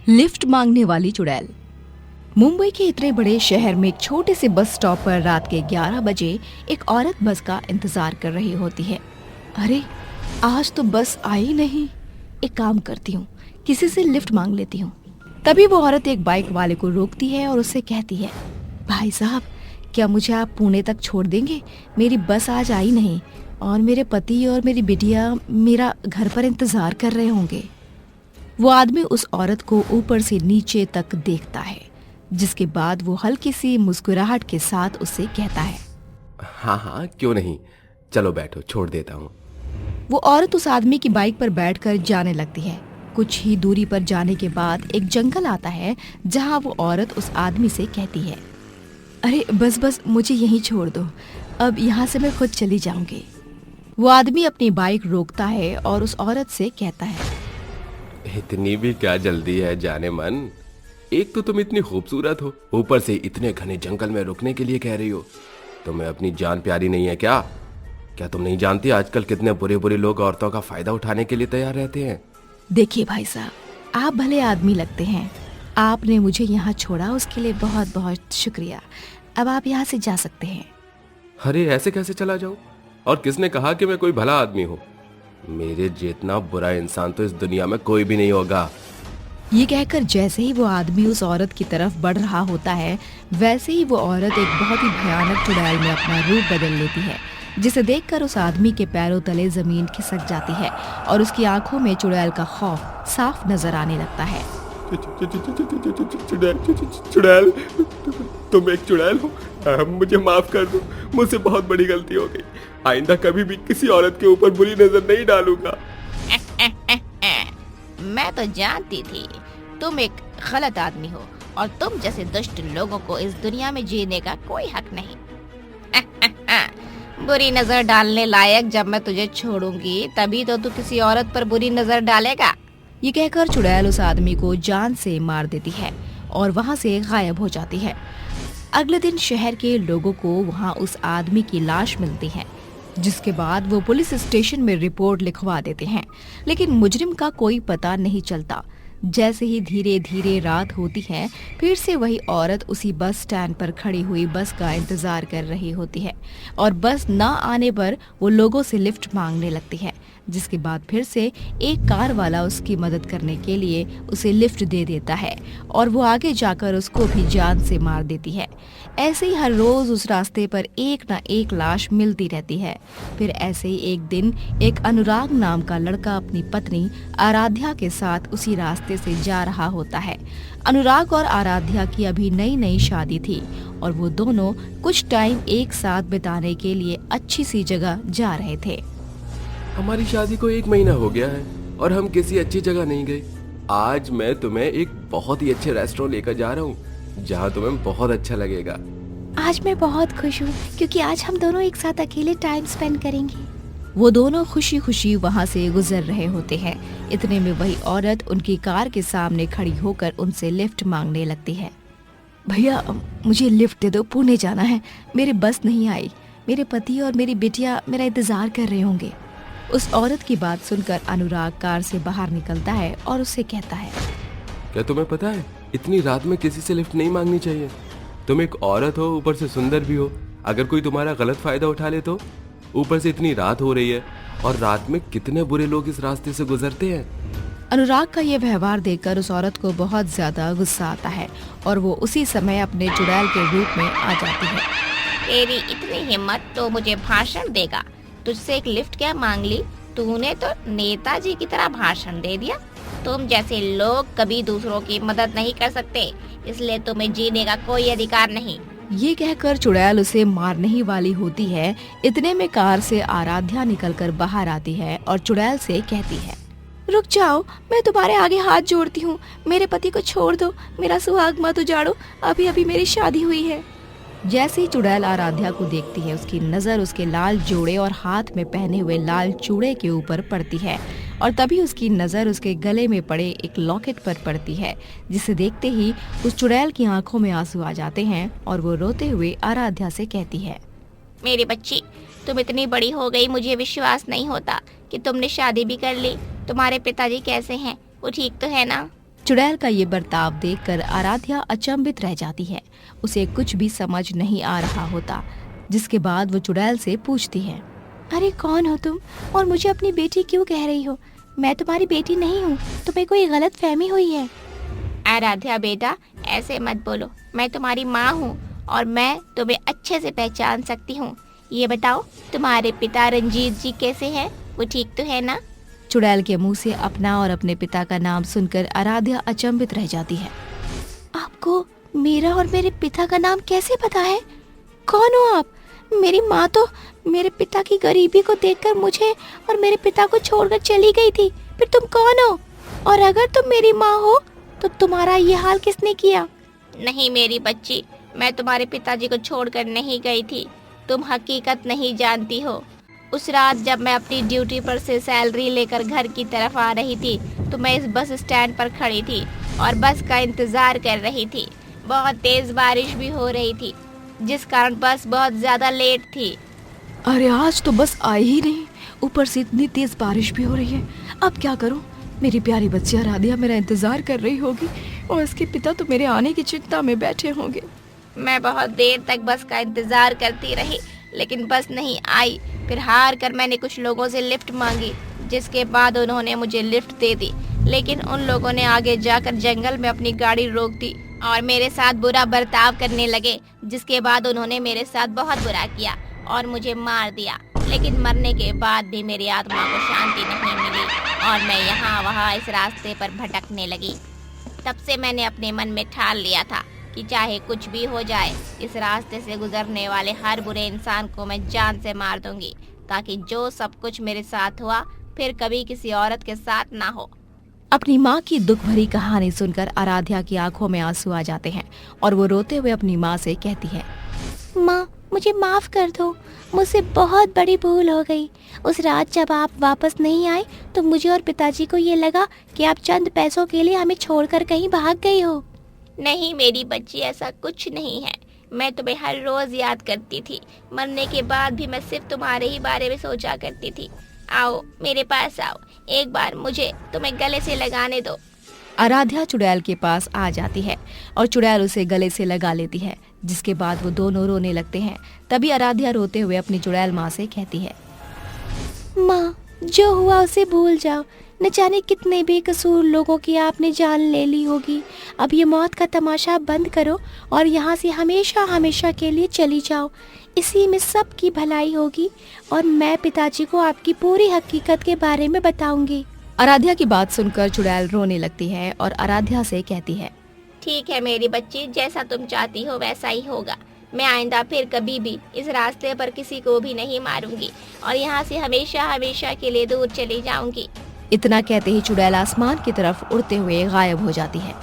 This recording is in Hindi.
लिफ्ट मांगने वाली चुड़ैल। मुंबई के इतने बड़े शहर में एक छोटे से बस स्टॉप पर रात के 11 बजे एक औरत बस का इंतजार कर रही होती है। अरे आज तो बस आई नहीं। एक काम करती हूँ, किसी से लिफ्ट मांग लेती हूँ। तभी वो औरत एक बाइक वाले को रोकती है और उससे कहती है, भाई साहब क्या मुझे आप पुणे तक छोड़ देंगे? मेरी बस आज आई नहीं और मेरे पति और मेरी बिटिया मेरा घर पर इंतजार कर रहे होंगे। वो आदमी उस औरत को ऊपर से नीचे तक देखता है, जिसके बाद वो हल्की सी मुस्कुराहट के साथ उससे कहता है, हाँ क्यों नहीं, चलो बैठो, छोड़ देता हूँ। वो औरत उस आदमी की बाइक पर बैठकर जाने लगती है। कुछ ही दूरी पर जाने के बाद एक जंगल आता है जहाँ वो औरत उस आदमी से कहती है, अरे बस मुझे यहीं छोड़ दो, अब यहाँ से मैं खुद चली जाऊंगी। वो आदमी अपनी बाइक रोकता है और उस औरत से कहता है, इतनी भी क्या जल्दी है जाने मन? एक तो तुम इतनी खूबसूरत हो, ऊपर से इतने घने जंगल में रुकने के लिए कह रही हो। तुम्हें अपनी जान प्यारी नहीं है क्या? क्या तुम नहीं जानती आजकल कितने बुरे बुरे लोग औरतों का फायदा उठाने के लिए तैयार रहते हैं? देखिए भाई साहब, आप भले आदमी लगते हैं, आपने मुझे यहाँ छोड़ा उसके लिए बहुत बहुत शुक्रिया। अब आप यहाँ से जा सकते हैं। अरे ऐसे कैसे चला जाऊं? और किसने कहा कि मैं कोई भला आदमी हूँ? मेरे जितना बुरा इंसान तो इस दुनिया में कोई भी नहीं होगा। ये कहकर जैसे ही वो आदमी उस औरत की तरफ बढ़ रहा होता है, वैसे ही वो औरत एक बहुत ही भयानक चुड़ैल में अपना रूप बदल लेती है, जिसे देखकर उस आदमी के पैरों तले जमीन खिसक जाती है और उसकी आंखों में चुड़ैल का खौफ साफ नजर आने लगता है। चुड़ैल, तुम एक चुड़ैल हो? मुझे माफ कर दो, मुझसे बहुत बड़ी गलती हो गई। आइंदा कभी भी किसी औरत के ऊपर बुरी नजर नहीं डालूंगा। मैं तो जानती थी तुम एक गलत आदमी हो और तुम जैसे दुष्ट लोगों को इस दुनिया में जीने का कोई हक नहीं। बुरी नजर डालने लायक जब मैं तुझे छोड़ूंगी तभी तो तू किसी औरत पर बुरी नजर डालेगा। ये कहकर चुड़ैल उस आदमी को जान से मार देती है और वहाँ से गायब हो जाती है। अगले दिन शहर के लोगों को वहाँ उस आदमी की लाश मिलती है, जिसके बाद वो पुलिस स्टेशन में रिपोर्ट लिखवा देते हैं, लेकिन मुजरिम का कोई पता नहीं चलता। जैसे ही धीरे धीरे रात होती है, फिर से वही औरत उसी बस स्टैंड पर खड़ी हुई बस का इंतजार कर रही होती है और बस न आने पर वो लोगों से लिफ्ट मांगने लगती है, जिसके बाद फिर से एक कार वाला उसकी मदद करने के लिए उसे लिफ्ट दे देता है और वो आगे जाकर उसको भी जान से मार देती है। ऐसे ही हर रोज उस रास्ते पर एक ना एक लाश मिलती रहती है। फिर ऐसे ही एक दिन एक अनुराग नाम का लड़का अपनी पत्नी आराध्या के साथ उसी रास्ते से जा रहा होता है। अनुराग और आराध्या की अभी नई नई शादी थी और वो दोनों कुछ टाइम एक साथ बिताने के लिए अच्छी सी जगह जा रहे थे। हमारी शादी को 1 महीना हो गया है और हम किसी अच्छी जगह नहीं गए। आज मैं तुम्हें एक बहुत ही अच्छे रेस्टोरेंट लेकर जा रहा हूँ जहाँ तुम्हें बहुत अच्छा लगेगा। आज मैं बहुत खुश हूँ क्योंकि आज हम दोनों एक साथ अकेले टाइम स्पेंड करेंगे। वो दोनों खुशी खुशी वहाँ से गुजर रहे होते हैं। इतने में वही औरत उनकी कार के सामने खड़ी होकर उनसे लिफ्ट मांगने लगती है। भैया मुझे लिफ्ट दे दो, पुणे जाना है, मेरी बस नहीं आई, मेरे पति और मेरी बिटिया मेरा इंतजार कर रहे होंगे। उस औरत की बात सुनकर अनुराग कार से बाहर निकलता है और उससे कहता है, क्या तुम्हें पता है इतनी रात में किसी से लिफ्ट नहीं मांगनी चाहिए। तुम एक औरत हो, ऊपर से सुंदर भी हो। अगर कोई तुम्हारा गलत फायदा उठा ले तो? ऊपर से इतनी रात हो रही है और रात में कितने बुरे लोग इस रास्ते से गुजरते हैं। अनुराग का ये व्यवहार देखकर उस औरत को बहुत ज्यादा गुस्सा आता है और वो उसी समय अपने चुड़ैल के रूप में आ जाती है। तेरी इतनी हिम्मत तो मुझे भाषण देगा। तुझसे एक लिफ्ट क्या मांग ली? तूने तो नेताजी की तरह भाषण दे दिया। तुम जैसे लोग कभी दूसरों की मदद नहीं कर सकते, इसलिए तुम्हें जीने का कोई अधिकार नहीं। ये कहकर चुड़ैल उसे मारने ही वाली होती है। इतने में कार से आराध्या निकलकर बाहर आती है और चुड़ैल से कहती है, रुक जाओ, मैं तुम्हारे आगे हाथ जोड़ती हूँ, मेरे पति को छोड़ दो, मेरा सुहाग मत उजाड़ो, अभी अभी मेरी शादी हुई है। जैसे ही चुड़ैल आराध्या को देखती है, उसकी नजर उसके लाल जोड़े और हाथ में पहने हुए लाल चूड़े के ऊपर पड़ती है और तभी उसकी नजर उसके गले में पड़े एक लॉकेट पर पड़ती है, जिसे देखते ही उस चुड़ैल की आंखों में आंसू आ जाते हैं और वो रोते हुए आराध्या से कहती है, मेरी बच्ची, तुम इतनी बड़ी हो गई, मुझे विश्वास नहीं होता कि तुमने शादी भी कर ली। तुम्हारे पिताजी कैसे हैं? वो ठीक तो है ना? चुड़ैल का ये बर्ताव देखकर आराध्या अचंभित रह जाती है। उसे कुछ भी समझ नहीं आ रहा होता, जिसके बाद वो चुड़ैल से पूछती है, अरे कौन हो तुम और मुझे अपनी बेटी क्यों कह रही हो? मैं तुम्हारी बेटी नहीं हूँ, तुम्हें कोई गलत फहमी हुई है। आराध्या बेटा, ऐसे मत बोलो, मैं तुम्हारी माँ हूँ और मैं तुम्हें अच्छे से पहचान सकती हूँ। ये बताओ, तुम्हारे पिता रंजीत जी कैसे हैं? वो ठीक तो है ना? चुड़ैल के मुंह से अपना और अपने पिता का नाम सुनकर आराध्या अचंभित रह जाती है। आपको मेरा और मेरे पिता का नाम कैसे पता है? कौन हो आप? मेरी माँ तो मेरे पिता की गरीबी को देखकर मुझे और मेरे पिता को छोड़कर चली गई थी, फिर तुम कौन हो? और अगर तुम मेरी माँ हो तो तुम्हारा ये हाल किसने किया? नहीं मेरी बच्ची, मैं तुम्हारे पिताजी को छोड़कर नहीं गई थी। तुम हकीकत नहीं जानती हो। उस रात जब मैं अपनी ड्यूटी पर से सैलरी लेकर घर की तरफ आ रही थी तो मैं इस बस स्टैंड पर खड़ी थी और बस का इंतजार कर रही थी। बहुत तेज बारिश भी हो रही थी, जिस कारण बस बहुत ज्यादा लेट थी। अरे आज तो बस आई ही नहीं, ऊपर से इतनी तेज बारिश भी हो रही है। अब क्या करूं? मेरी प्यारी बच्ची आराध्या मेरा इंतजार कर रही होगी और इसके पिता तो मेरे आने की चिंता में बैठे होंगे। मैं बहुत देर तक बस का इंतजार करती रही, लेकिन बस नहीं आई। फिर हार कर मैंने कुछ लोगों से लिफ्ट मांगी, जिसके बाद उन्होंने मुझे लिफ्ट दे दी। लेकिन उन लोगों ने आगे जाकर जंगल में अपनी गाड़ी रोक दी और मेरे साथ बुरा बर्ताव करने लगे, जिसके बाद उन्होंने मेरे साथ बहुत बुरा किया और मुझे मार दिया। लेकिन मरने के बाद भी मेरी आत्मा को शांति नहीं मिली और मैं यहाँ वहाँ इस रास्ते पर भटकने लगी। तब से मैंने अपने मन में ठान लिया था कि चाहे कुछ भी हो जाए, इस रास्ते से गुजरने वाले हर बुरे इंसान को मैं जान से मार दूंगी, ताकि जो सब कुछ मेरे साथ हुआ फिर कभी किसी औरत के साथ ना हो। अपनी माँ की दुख भरी कहानी सुनकर आराध्या की आंखों में आंसू आ जाते हैं और वो रोते हुए अपनी माँ से कहती है, माँ मुझे माफ कर दो, मुझसे बहुत बड़ी भूल हो गई। उस रात जब आप वापस नहीं आए तो मुझे और पिताजी को ये लगा कि आप चंद पैसों के लिए हमें छोड़कर कहीं भाग गई हो। नहीं मेरी बच्ची, ऐसा कुछ नहीं है। मैं तुम्हें हर रोज याद करती थी। मरने के बाद भी मैं सिर्फ तुम्हारे ही बारे में सोचा करती थी। आओ मेरे पास आओ, एक बार मुझे तुम्हें गले से लगाने दो। आराध्या चुड़ैल के पास आ जाती है और चुड़ैल उसे गले से लगा लेती है, जिसके बाद वो दोनों रोने लगते हैं। तभी आराध्या रोते हुए अपनी चुड़ैल माँ से कहती है, माँ जो हुआ उसे भूल जाओ। न जाने कितने बेकसूर लोगों की आपने जान ले ली होगी। अब ये मौत का तमाशा बंद करो और यहाँ से हमेशा हमेशा के लिए चली जाओ। इसी में सबकी भलाई होगी और मैं पिताजी को आपकी पूरी हकीकत के बारे में बताऊंगी। आराध्या की बात सुनकर चुड़ैल रोने लगती है और आराध्या से कहती है, ठीक है मेरी बच्ची, जैसा तुम चाहती हो वैसा ही होगा। मैं आइंदा फिर कभी भी इस रास्ते पर किसी को भी नहीं मारूंगी और यहाँ से हमेशा हमेशा के लिए दूर चली जाऊंगी। इतना कहते ही चुड़ैल आसमान की तरफ उड़ते हुए गायब हो जाती है।